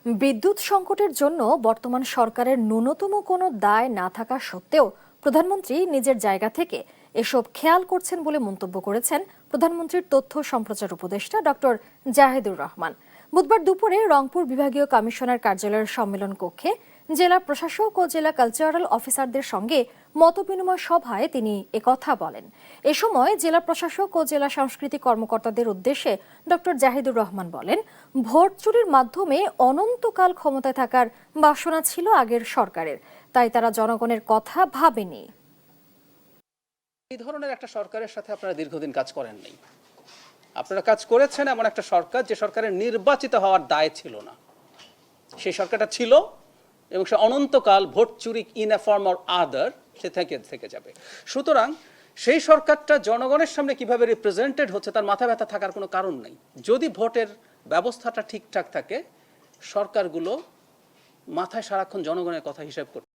বিদ্যুৎ সংকটের জন্য বর্তমান সরকারের ন্যূনতম কোনো দায় না থাকা সত্ত্বেও প্রধানমন্ত্রী নিজের জায়গা থেকে এসব খেয়াল করছেন বলে মন্তব্য করেছেন প্রধানমন্ত্রীর তথ্য সম্প্রচার উপদেষ্টা ডক্টর জাহিদুর রহমান। বুধবার দুপুরে রংপুর বিভাগীয় কমিশনার কার্যালয়ের সম্মেলন কক্ষে জেলা প্রশাসক ও জেলা কালচারাল অফিসারদের সঙ্গে মতবিনিময় সভায় তিনি একথা বলেন। এ সময় জেলা প্রশাসক ও জেলা সাংস্কৃতিক কর্মকর্তাদের উদ্দেশ্যে ডক্টর জাহিদুর রহমান বলেন, ভোট চুরির মাধ্যমে অনন্তকাল ক্ষমতায় থাকার বাসনা ছিল আগের সরকারের, তাই তারা জনগণের কথা ভাবেনি। এই ধরনের একটা সরকারের সাথে আপনারা দীর্ঘদিন কাজ করেন নাই। আপনারা কাজ করেছেন এমন একটা সরকার যে সরকারের নির্বাচিত হওয়ার দায় ছিল না। সেই সরকারটা ছিল এবং সে অনন্তকাল ভোট চুরি in a form or other সে থেকে যাবে। সুতরাং সেই সরকারটা জনগণের সামনে কিভাবে রিপ্রেজেন্টেড হচ্ছে তার মাথা ব্যথা থাকার কোনো কারণ নেই। যদি ভোটের ব্যবস্থাটা ঠিকঠাক থাকে, সরকারগুলো মাথায় সারাক্ষণ জনগণের কথা হিসাব করবে।